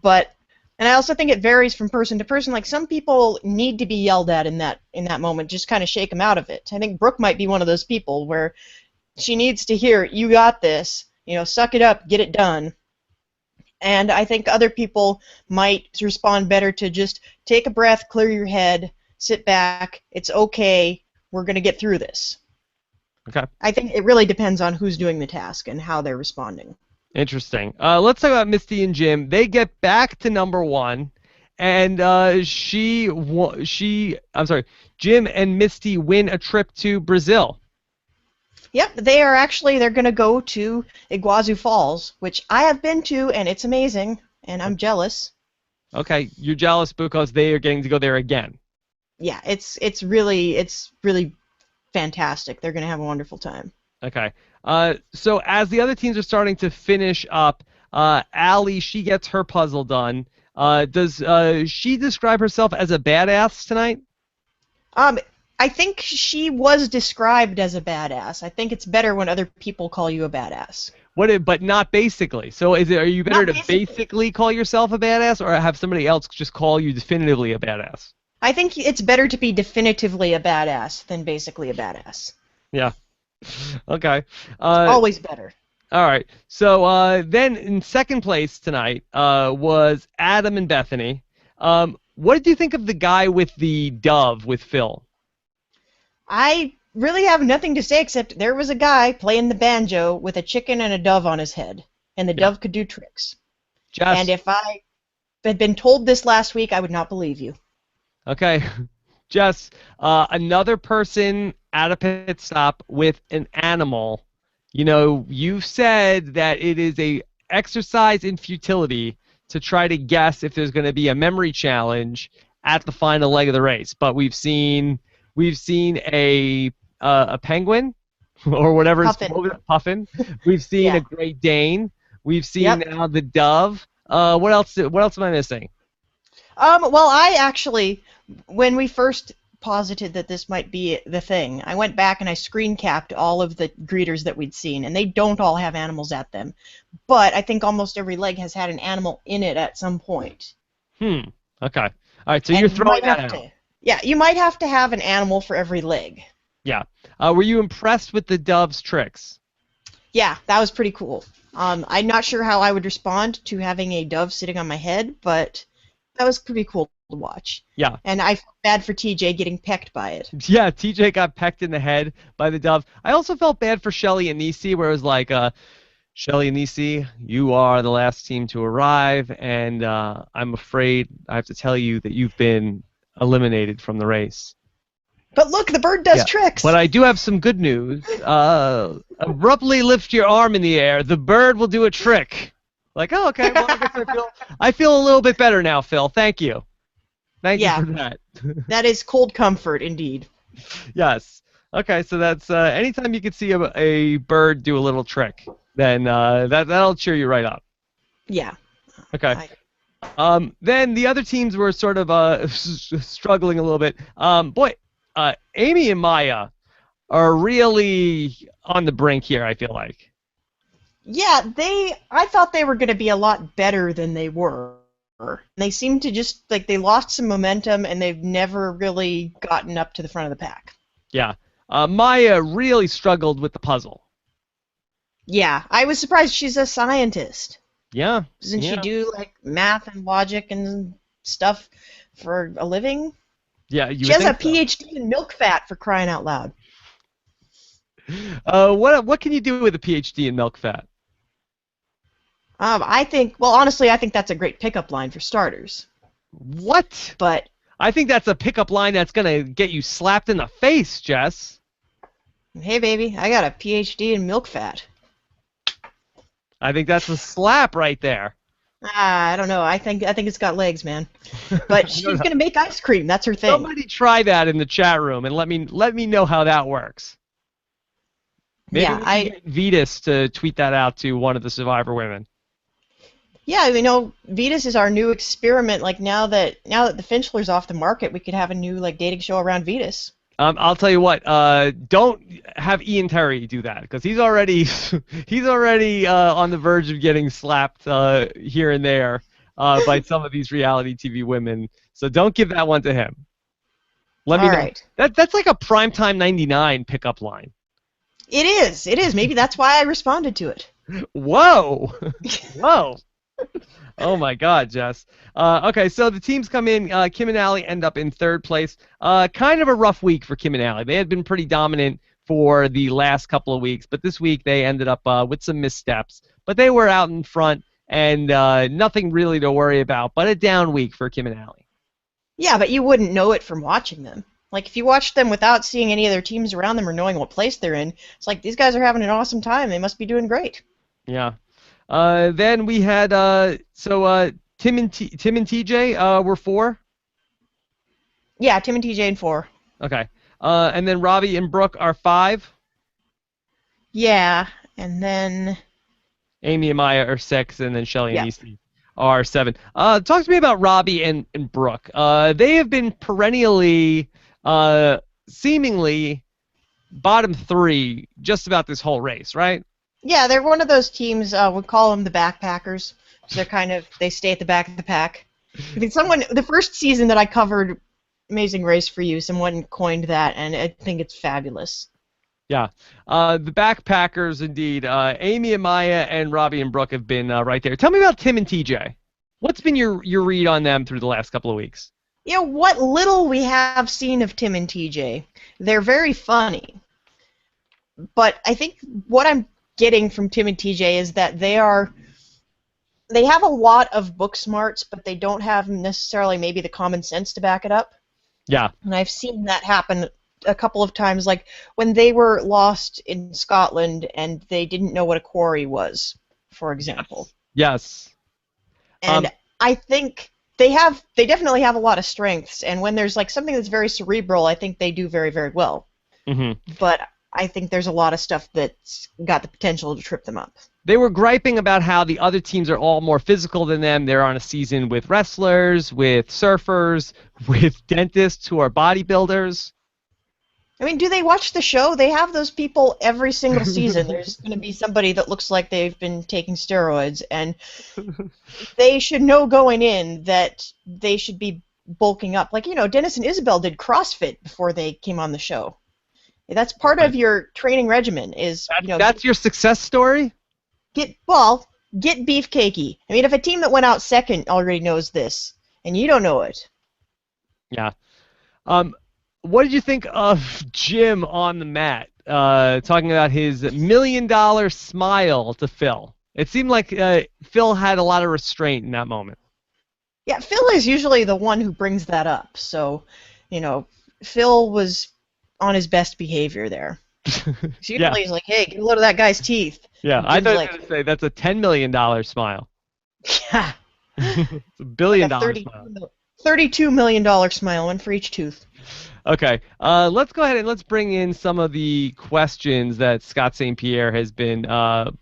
and I also think it varies from person to person. Like, some people need to be yelled at in that moment, just kind of shake them out of it. I think Brooke might be one of those people where she needs to hear, you got this, suck it up, get it done. And I think other people might respond better to just take a breath, clear your head, sit back, it's okay, we're going to get through this. Okay. I think it really depends on who's doing the task and how they're responding. Interesting. Let's talk about Misty and Jim. They get back to number 1, and Jim and Misty win a trip to Brazil. Yep, they're going to go to Iguazu Falls, which I have been to, and it's amazing, and I'm jealous. Okay, you're jealous because they are getting to go there again. Yeah, it's really fantastic. They're going to have a wonderful time. Okay. So as the other teams are starting to finish up, Allie, she gets her puzzle done. Does she describe herself as a badass tonight? I think she was described as a badass. I think it's better when other people call you a badass. But not basically. So are you better Not to basically call yourself a badass, or have somebody else just call you definitively a badass? I think it's better to be definitively a badass than basically a badass. Yeah. Okay. Always better. All right. So then in second place tonight was Adam and Bethany. What did you think of the guy with the dove with Phil? I really have nothing to say except there was a guy playing the banjo with a chicken and a dove on his head, and the dove could do tricks. And if I had been told this last week, I would not believe you. Okay. Jess, another person at a pit stop with an animal. You know, you've said that it is a exercise in futility to try to guess if there's going to be a memory challenge at the final leg of the race. But we've seen a penguin or whatever puffin. We've seen a Great Dane. We've seen now the dove. What else am I missing? Well, I actually, when we first posited that this might be the thing, I went back and I screen capped all of the greeters that we'd seen, and they don't all have animals at them. But I think almost every leg has had an animal in it at some point. Okay. All right, so you're throwing that out. Yeah, you might have to have an animal for every leg. Yeah. Were you impressed with the dove's tricks? Yeah, that was pretty cool. I'm not sure how I would respond to having a dove sitting on my head, but that was pretty cool to watch. Yeah. And I felt bad for TJ getting pecked by it. Yeah, TJ got pecked in the head by the dove. I also felt bad for Shelley and Nici, where it was like, Shelley and Nici, you are the last team to arrive, and I'm afraid I have to tell you that you've been eliminated from the race. But look, the bird does tricks. But I do have some good news. Abruptly lift your arm in the air. The bird will do a trick. Like, oh, okay. Well, I guess I feel a little bit better now, Phil. Thank you. Thank you for that. That is cold comfort, indeed. Yes. Okay, so that's anytime you can see a bird do a little trick, then that'll cheer you right up. Yeah. Okay. Then the other teams were sort of struggling a little bit. Amy and Maya are really on the brink here, I feel like. Yeah, I thought they were going to be a lot better than they were. They seem to just, like, they lost some momentum, and they've never really gotten up to the front of the pack. Yeah. Maya really struggled with the puzzle. Yeah, I was surprised. She's a scientist. Yeah. Doesn't she do, like, math and logic and stuff for a living? Yeah, she has a PhD in milk fat, for crying out loud. What can you do with a PhD in milk fat? Honestly, I think that's a great pickup line for starters. What? But I think that's a pickup line that's gonna get you slapped in the face, Jess. Hey, baby, I got a PhD in milk fat. I think that's a slap right there. I don't know. I think it's got legs, man. But she's gonna make ice cream. That's her thing. Somebody try that in the chat room and let me know how that works. Maybe we can get Vetus to tweet that out to one of the Survivor women. Yeah, Vetus is our new experiment. Like now that the Finchler's off the market, we could have a new dating show around Vetus. I'll tell you what. Don't have Ian Terry do that because he's already on the verge of getting slapped here and there by some of these reality TV women. So don't give that one to him. Let me know. Right. That's like a primetime '99 pickup line. It is. It is. Maybe that's why I responded to it. Whoa. Whoa. Oh my God, Jess. Okay, so the teams come in. Kim and Allie end up in third place. Kind of a rough week for Kim and Allie. They had been pretty dominant for the last couple of weeks, but this week they ended up with some missteps. But they were out in front, and nothing really to worry about, but a down week for Kim and Allie. Yeah, but you wouldn't know it from watching them. Like, if you watch them without seeing any of their teams around them or knowing what place they're in, it's like, these guys are having an awesome time. They must be doing great. Yeah. Then we had Tim and TJ were 4. Yeah, Tim and TJ in 4. Okay. And then Robbie and Brooke are 5. Yeah, and then... Amy and Maya are 6, and then Shelley and Yeah. Nici are 7. Talk to me about Robbie and Brooke. They have been perennially, seemingly bottom 3 just about this whole race, right? Yeah, they're one of those teams, we call them the backpackers. So they stay at the back of the pack. I mean, the first season that I covered Amazing Race for You, someone coined that, and I think it's fabulous. Yeah. The backpackers, indeed. Amy and Maya and Robbie and Brooke have been right there. Tell me about Tim and TJ. What's been your read on them through the last couple of weeks? You know, what little we have seen of Tim and TJ, they're very funny. But I think what I'm getting from Tim and TJ is that they have a lot of book smarts, but they don't have necessarily maybe the common sense to back it up. Yeah. And I've seen that happen a couple of times, like when they were lost in Scotland and they didn't know what a quarry was, for example. Yes. And I think they definitely have a lot of strengths, and when there's like something that's very cerebral, I think they do very, very well. Mm-hmm. But I think there's a lot of stuff that's got the potential to trip them up. They were griping about how the other teams are all more physical than them. They're on a season with wrestlers, with surfers, with dentists who are bodybuilders. I mean, do they watch the show? They have those people every single season. There's going to be somebody that looks like they've been taking steroids, and they should know going in that they should be bulking up. Like, Dennis and Isabel did CrossFit before they came on the show. That's part of your training regimen is, That's your success story? Get beefcakey. I mean, if a team that went out second already knows this, and you don't know it. Yeah. What did you think of Jim on the mat, talking about his $1 million smile to Phil? It seemed like Phil had a lot of restraint in that moment. Yeah, Phil is usually the one who brings that up. So, Phil was on his best behavior there. Usually he's like, hey, get a load of that guy's teeth. Yeah, I thought you were going to say that's a $10 million smile. Yeah. It's a $1 billion smile. $32 million smile, one for each tooth. Okay, let's go ahead and let's bring in some of the questions that Scott St. Pierre has been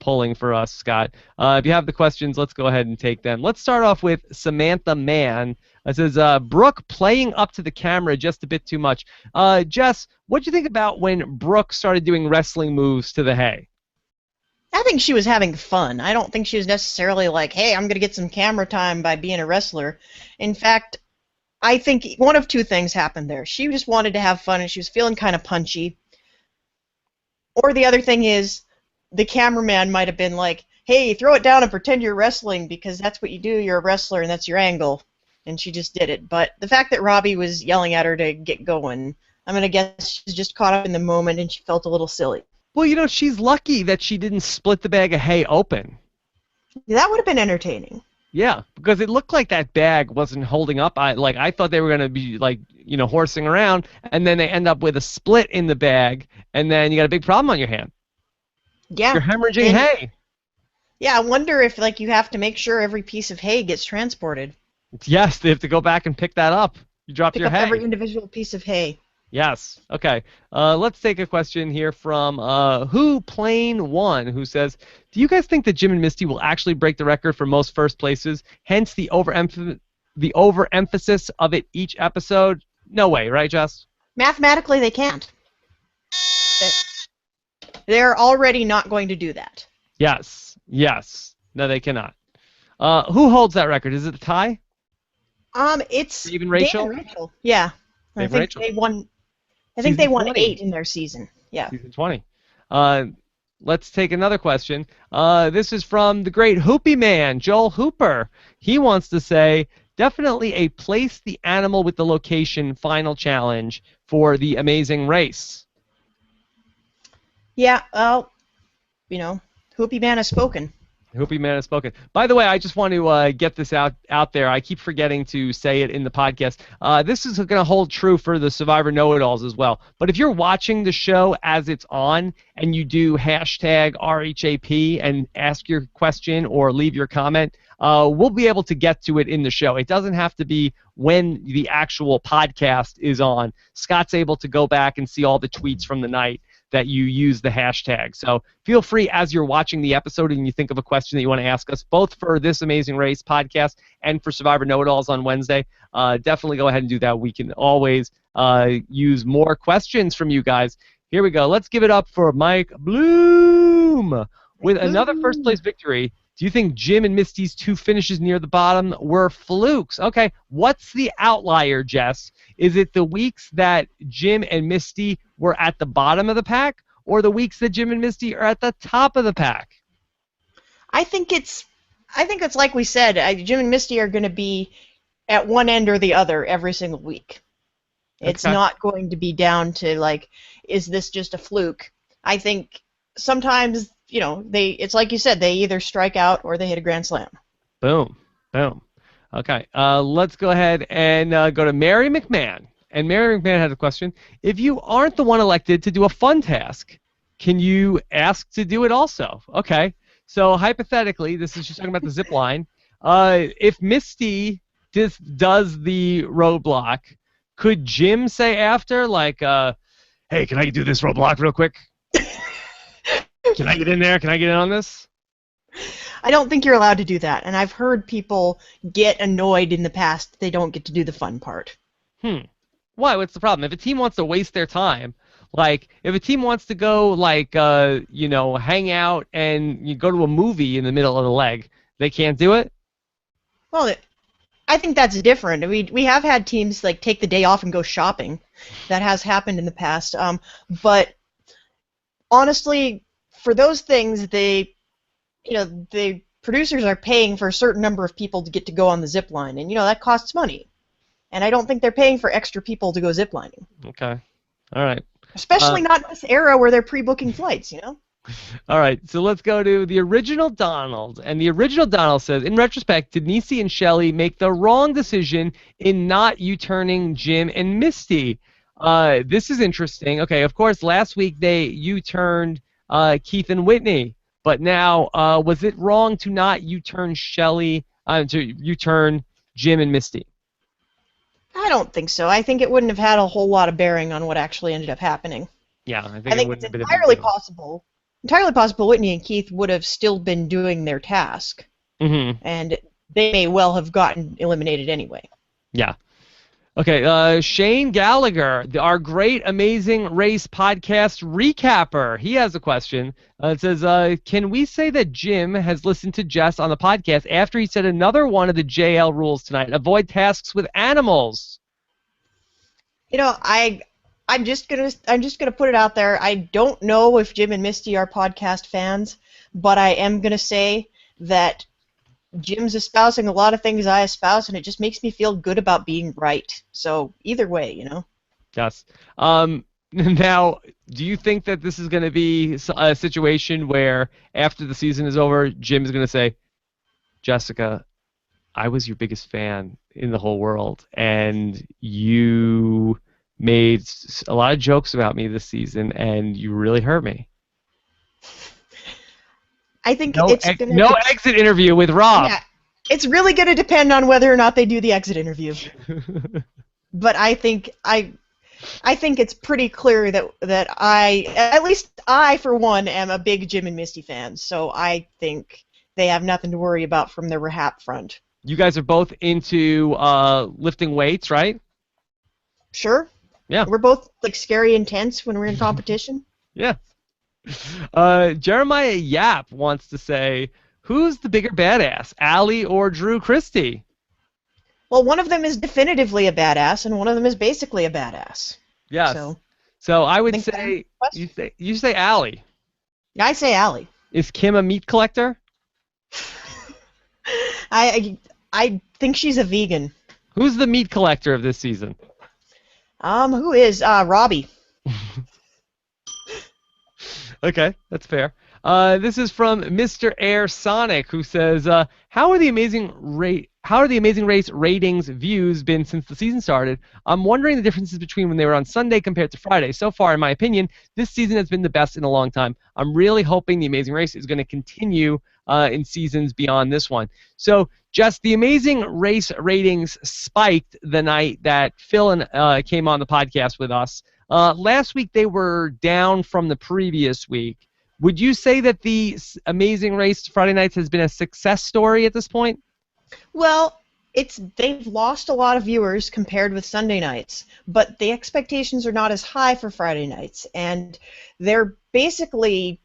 pulling for us, Scott. If you have the questions, let's go ahead and take them. Let's start off with Samantha Mann. It says, Brooke playing up to the camera just a bit too much. Jess, what do you think about when Brooke started doing wrestling moves to the hay? I think she was having fun. I don't think she was necessarily like, hey, I'm going to get some camera time by being a wrestler. In fact, I think one of two things happened there. She just wanted to have fun, and she was feeling kind of punchy. Or the other thing is, the cameraman might have been like, hey, throw it down and pretend you're wrestling, because that's what you do. You're a wrestler, and that's your angle. And she just did it. But the fact that Robbie was yelling at her to get going, I'm going to guess she's just caught up in the moment, and she felt a little silly. Well, she's lucky that she didn't split the bag of hay open. That would have been entertaining. Yeah, because it looked like that bag wasn't holding up. I thought they were going to be horsing around, and then they end up with a split in the bag, and then you got a big problem on your hand. Yeah. You're hemorrhaging hay. Yeah, I wonder if you have to make sure every piece of hay gets transported. Yes, they have to go back and pick that up. You dropped your hay. Pick up every individual piece of hay. Yes. Okay. Let's take a question here from Who Plane One, who says, do you guys think that Jim and Misty will actually break the record for most first places? Hence the overemphasis of it each episode? No way, right, Jess? Mathematically, they can't. They're already not going to do that. Yes. No, they cannot. Who holds that record? Is it a tie? It's Dave and Rachel. Dan and Rachel. Yeah. I think they won. I think they won 8 in their season. Yeah. Season 20. Let's take another question. This is from the great Hoopy Man, Joel Hooper. He wants to say, definitely a place the animal with the location final challenge for the Amazing Race. Yeah, well, Hoopy Man has spoken. Hoopy man has spoken. By the way, I just want to get this out there. I keep forgetting to say it in the podcast. This is going to hold true for the Survivor Know-It-Alls as well. But if you're watching the show as it's on and you do hashtag RHAP and ask your question or leave your comment, we'll be able to get to it in the show. It doesn't have to be when the actual podcast is on. Scott's able to go back and see all the tweets from the night that you use the hashtag. So feel free as you're watching the episode and you think of a question that you want to ask us, both for This Amazing Race podcast and for Survivor Know-It-Alls on Wednesday, definitely go ahead and do that. We can always use more questions from you guys. Here we go. Let's give it up for Mike Bloom with another first place victory. Do you think Jim and Misty's 2 finishes near the bottom were flukes? Okay, what's the outlier, Jess? Is it the weeks that Jim and Misty were at the bottom of the pack, or the weeks that Jim and Misty are at the top of the pack? I think it's like we said. Jim and Misty are going to be at one end or the other every single week. It's not going to be down to like, is this just a fluke? I think sometimes, it's like you said, they either strike out or they hit a grand slam. Boom, boom. Okay, let's go ahead and go to Mary McMahon. And Mary McMahon has a question. If you aren't the one elected to do a fun task, can you ask to do it also? Okay, so hypothetically, this is just talking about the zip line. If Misty does the roadblock, could Jim say after, like, hey, can I do this roadblock real quick? Can I get in there? Can I get in on this? I don't think you're allowed to do that, and I've heard people get annoyed in the past they don't get to do the fun part. Why? What's the problem? If a team wants to waste their time, like if a team wants to go like hang out and you go to a movie in the middle of the leg, they can't do it? Well, I think that's different. We have had teams like take the day off and go shopping. That has happened in the past. But honestly, for those things, the producers are paying for a certain number of people to get to go on the zip line, and that costs money. And I don't think they're paying for extra people to go ziplining. Okay. All right. Especially not in this era where they're pre-booking flights, All right, so let's go to the original Donald. And the original Donald says, in retrospect, did Nici and Shelley make the wrong decision in not U-turning Jim and Misty? This is interesting. Okay, of course, last week they U-turned Keith and Whitney. But now, was it wrong to not U-turn to U-turn Jim and Misty? I don't think so. I think it wouldn't have had a whole lot of bearing on what actually ended up happening. Yeah, I think it's entirely possible. Entirely possible Whitney and Keith would have still been doing their task, and they may well have gotten eliminated anyway. Yeah. Okay, Shane Gallagher, our great Amazing Race podcast recapper, he has a question. It says, can we say that Jim has listened to Jess on the podcast after he said another one of the JL rules tonight, avoid tasks with animals? I'm just gonna put it out there. I don't know if Jim and Misty are podcast fans, but I am gonna say that Jim's espousing a lot of things I espouse, and it just makes me feel good about being right. So either way, Yes. Now, do you think that this is going to be a situation where after the season is over, Jim is going to say, Jessica, I was your biggest fan in the whole world, and you made a lot of jokes about me this season, and you really hurt me? I think no exit interview with Rob. Yeah, it's really going to depend on whether or not they do the exit interview. But I think it's pretty clear that at least I for one am a big Jim and Misty fan. So I think they have nothing to worry about from the RHAP front. You guys are both into lifting weights, right? Sure. Yeah. We're both like scary intense when we're in competition. Yeah. Jeremiah Yap wants to say, who's the bigger badass, Allie or Drew Christie? Well, one of them is definitively a badass, and one of them is basically a badass. Yes. So I would say you say Allie. I say Allie. Is Kim a meat collector? I think she's a vegan. Who's the meat collector of this season? Who is Robbie? Okay, that's fair. This is from Mr. Air Sonic, who says, how are the Amazing Race ratings views been since the season started? I'm wondering the differences between when they were on Sunday compared to Friday. So far, in my opinion, this season has been the best in a long time. I'm really hoping the Amazing Race is going to continue in seasons beyond this one. So, just the Amazing Race ratings spiked the night that Phil and came on the podcast with us. Last week, they were down from the previous week. Would you say that the Amazing Race Friday nights has been a success story at this point? Well, they've lost a lot of viewers compared with Sunday nights, but the expectations are not as high for Friday nights, and they're basically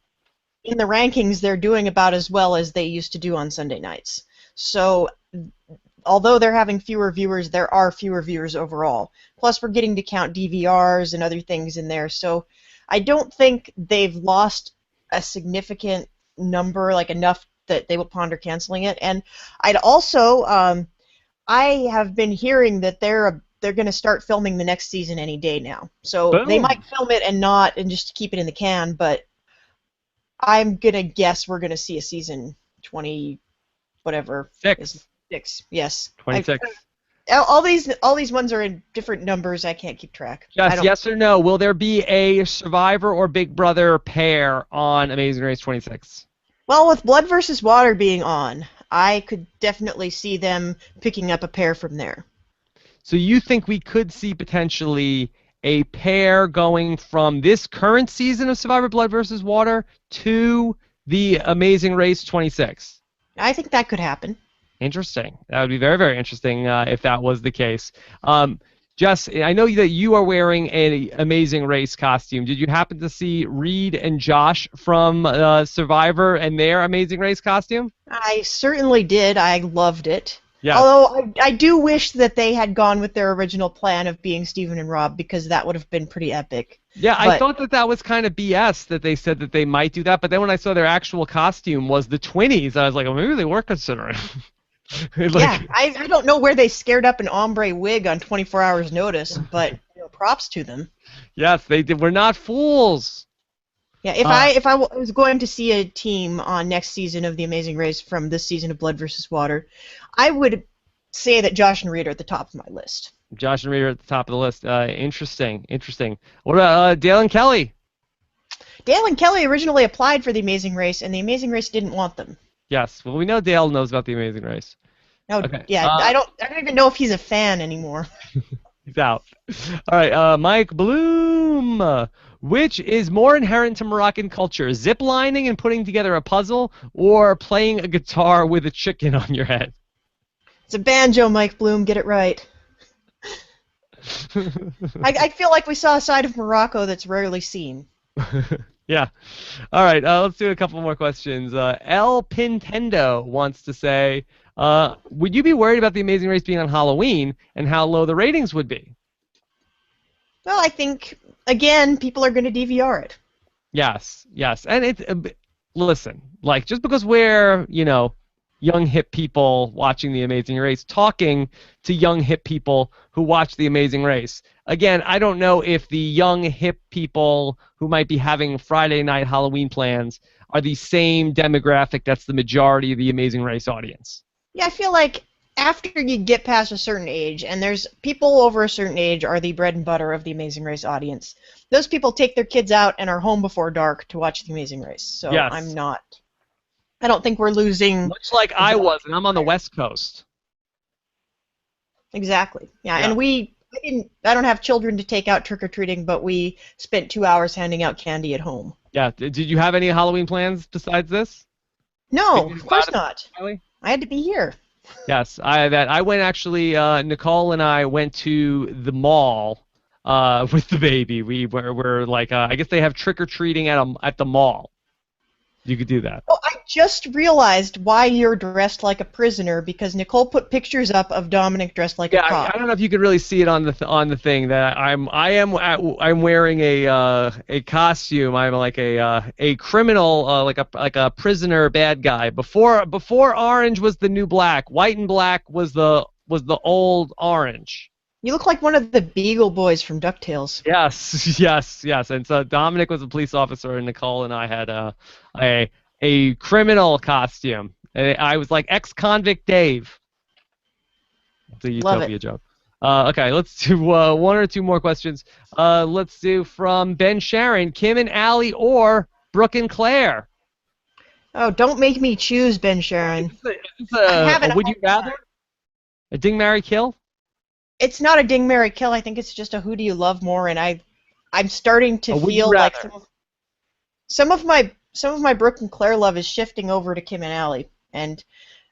in the rankings. They're doing about as well as they used to do on Sunday nights. So, although they're having fewer viewers, there are fewer viewers overall. Plus, we're getting to count DVRs and other things in there. So, I don't think they've lost a significant number, like enough that they will ponder canceling it. And I'd also, I have been hearing that they're going to start filming the next season any day now. So Boom. They might film it and just keep it in the can, but I'm going to guess we're going to see a season 20, whatever. 6. 6, yes. 26. All these ones are in different numbers. I can't keep track. Just yes or no. Will there be a Survivor or Big Brother pair on Amazing Race 26? Well, with Blood versus Water being on, I could definitely see them picking up a pair from there. So you think we could see potentially a pair going from this current season of Survivor Blood versus Water to the Amazing Race 26? I think that could happen. Interesting. That would be very, very interesting if that was the case. Jess, I know that you are wearing an Amazing Race costume. Did you happen to see Reed and Josh from Survivor and their Amazing Race costume? I certainly did. I loved it. Yes. Although I do wish that they had gone with their original plan of being Steven and Rob, because that would have been pretty epic. Yeah, I thought that was kind of BS that they said that they might do that, but then when I saw their actual costume was the twinnies, I was like, well, maybe they were considering. Yeah, I don't know where they scared up an ombre wig on 24 hours notice, but props to them. Yes, they did. We're not fools. Yeah, if I was going to see a team on next season of The Amazing Race from this season of Blood versus Water, I would say that Josh and Reed are at the top of my list. Josh and Reed are at the top of the list. Interesting. What about Dale and Kelly? Dale and Kelly originally applied for The Amazing Race, and The Amazing Race didn't want them. Yes. Well, we know Dale knows about The Amazing Race. No, okay. Yeah, I don't even know if he's a fan anymore. He's out. All right, Mike Bloom. Which is more inherent to Moroccan culture, zip lining and putting together a puzzle, or playing a guitar with a chicken on your head? It's a banjo, Mike Bloom. Get it right. I feel like we saw a side of Morocco that's rarely seen. Yeah. All right, let's do a couple more questions. El Pintendo wants to say, would you be worried about The Amazing Race being on Halloween and how low the ratings would be? Well, I think, again, people are going to DVR it. Yes. And listen, like, just because we're, young hip people watching The Amazing Race, talking to young hip people who watch The Amazing Race. Again, I don't know if the young hip people who might be having Friday night Halloween plans are the same demographic that's the majority of the Amazing Race audience. Yeah, I feel like after you get past a certain age, and there's people over a certain age are the bread and butter of the Amazing Race audience. Those people take their kids out and are home before dark to watch the Amazing Race. So yes. I don't think we're losing. Much like I was, and I'm on the West Coast. Exactly. Yeah. And I don't have children to take out trick-or-treating, but we spent 2 hours handing out candy at home. Yeah. Did you have any Halloween plans besides this? No, of course not. Really? I had to be here. Yes, I went actually. Nicole and I went to the mall with the baby. We're like, I guess they have trick or treating at the mall. You could do that. Oh, I just realized why you're dressed like a prisoner, because Nicole put pictures up of Dominic dressed like a cop. I don't know if you could really see it on the thing that I'm wearing a costume. I'm like a criminal, like a prisoner bad guy. Before orange was the new black, white and black was the old orange. You look like one of the Beagle Boys from DuckTales. Yes, yes. And so Dominic was a police officer, and Nicole and I had a criminal costume. I was like ex-convict Dave. It's a Love it. Utopia joke. Okay, let's do one or two more questions. Let's do from Ben Sharon, Kim and Allie, or Brooke and Claire. Oh, don't make me choose, Ben Sharon. I'm having a Would you hard rather? time. A ding, marry, kill? It's not a ding, marry, kill. I think it's just a who do you love more, and I'm starting to Or would you feel like rather? some of my Brooke and Claire love is shifting over to Kim and Allie, and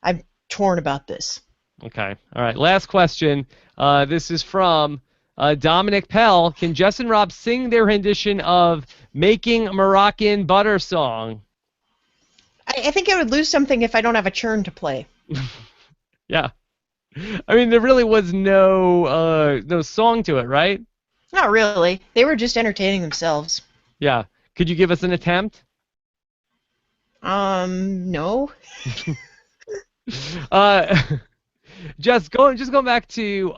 I'm torn about this. Okay. All right. Last question. This is from Dominic Pell. Can Jess and Rob sing their rendition of "Making Moroccan Butter" song? I think I would lose something if I don't have a churn to play. Yeah. I mean, there really was no song to it, right? Not really. They were just entertaining themselves. Yeah. Could you give us an attempt? No. Uh, just going back to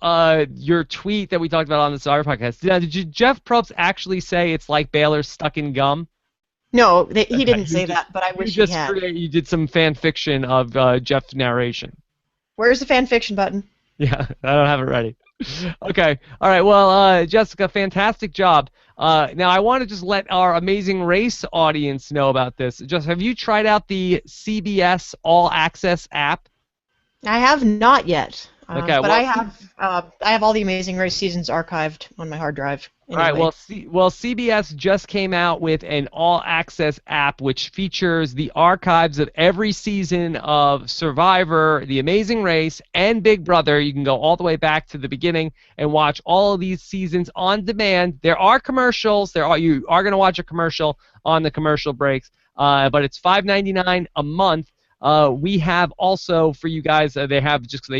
your tweet that we talked about on the Soccer podcast. Did Jeff Probst actually say it's like Baylor's stuck in gum? No, he Okay, didn't say that, but I wish he had. You did some fan fiction of Jeff's narration. Where's the fan fiction button? Yeah, I don't have it ready. Okay, all right. Well, Jessica, fantastic job. Now I want to just let our Amazing Race audience know about this. Just have you tried out the CBS All Access app? I have not yet. Okay, but well, I have all the Amazing Race seasons archived on my hard drive. All right. Anyway. Well, CBS just came out with an all-access app which features the archives of every season of Survivor, The Amazing Race, and Big Brother. You can go all the way back to the beginning and watch all of these seasons on demand. There are commercials. You are going to watch a commercial on the commercial breaks, but it's $5.99 a month. We have also for you guys. They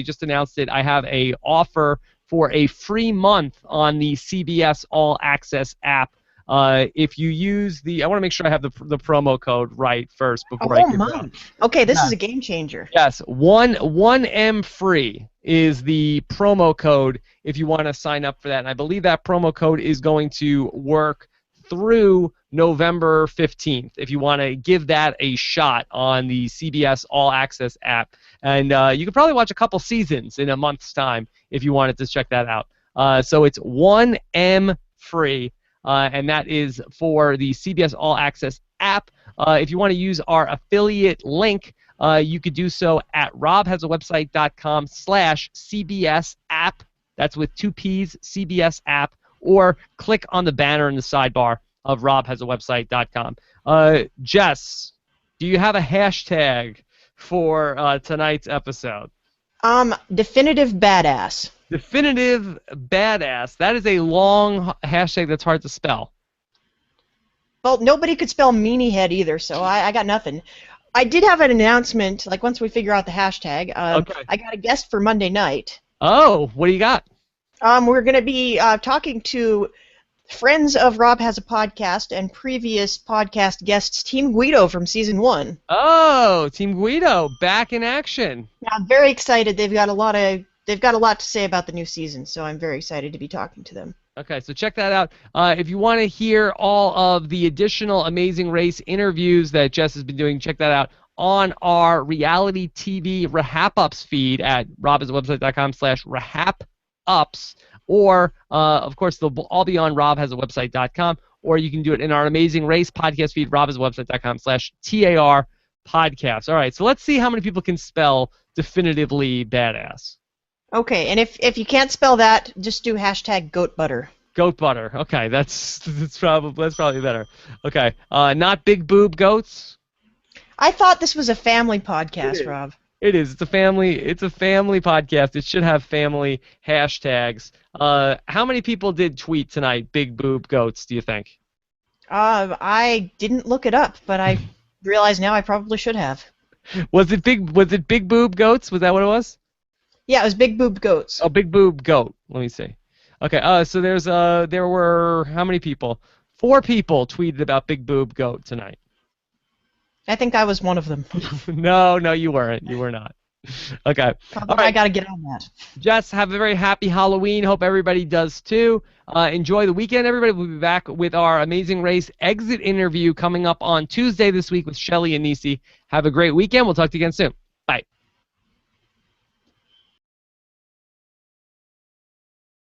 just announced it. I have a offer for a free month on the CBS All Access app. If you use I want to make sure I have the promo code right first before I give it out. Okay, this is a game changer. Yes, 1M free is the promo code if you want to sign up for that. And I believe that promo code is going to work through November 15th if you want to give that a shot on the CBS All Access app. And you could probably watch a couple seasons in a month's time if you wanted to check that out. So it's 1M free, and that is for the CBS All Access app. If you want to use our affiliate link, you could do so at robhasawebsite.com/CBS app. That's with 2 P's, CBS app, or click on the banner in the sidebar of robhasawebsite.com. Jess, do you have a hashtag for tonight's episode? Definitive badass. Definitive badass. That is a long hashtag that's hard to spell. Well, nobody could spell meanie head either, so I got nothing. I did have an announcement, like once we figure out the hashtag. Okay. I got a guest for Monday night. Oh, what do you got? We're going to be talking to friends of Rob Has a Podcast and previous podcast guests, Team Guido from Season 1. Oh, Team Guido, back in action. Yeah, I'm very excited. They've got a lot to say about the new season, so I'm very excited to be talking to them. Okay, so check that out. If you want to hear all of the additional Amazing Race interviews that Jess has been doing, check that out on our reality TV RHAP Ups feed at robhasawebsite.com/RHAP-ups, or, of course, they'll all be on robhasawebsite.com, or you can do it in our Amazing Race podcast feed, robhasawebsite.com/TAR podcast. All right, so let's see how many people can spell definitively badass. Okay, and if you can't spell that, just do hashtag goat butter. Goat butter. Okay, that's probably better. Okay, not big boob goats. I thought this was a family podcast, Rob. It is. It's a family podcast. It should have family hashtags. How many people did tweet tonight? Big boob goats. Do you think? I didn't look it up, but I realize now I probably should have. Was it big boob goats? Was that what it was? Yeah, it was big boob goats. Oh, big boob goat. Let me see. Okay. So there were how many people? 4 people tweeted about big boob goat tonight. I think I was one of them. No, you weren't. You were not. Okay. All I right. got to get on that. Jess, have a very happy Halloween. Hope everybody does too. Enjoy the weekend, everybody. We'll be back with our Amazing Race exit interview coming up on Tuesday this week with Shelley and Nici. Have a great weekend. We'll talk to you again soon.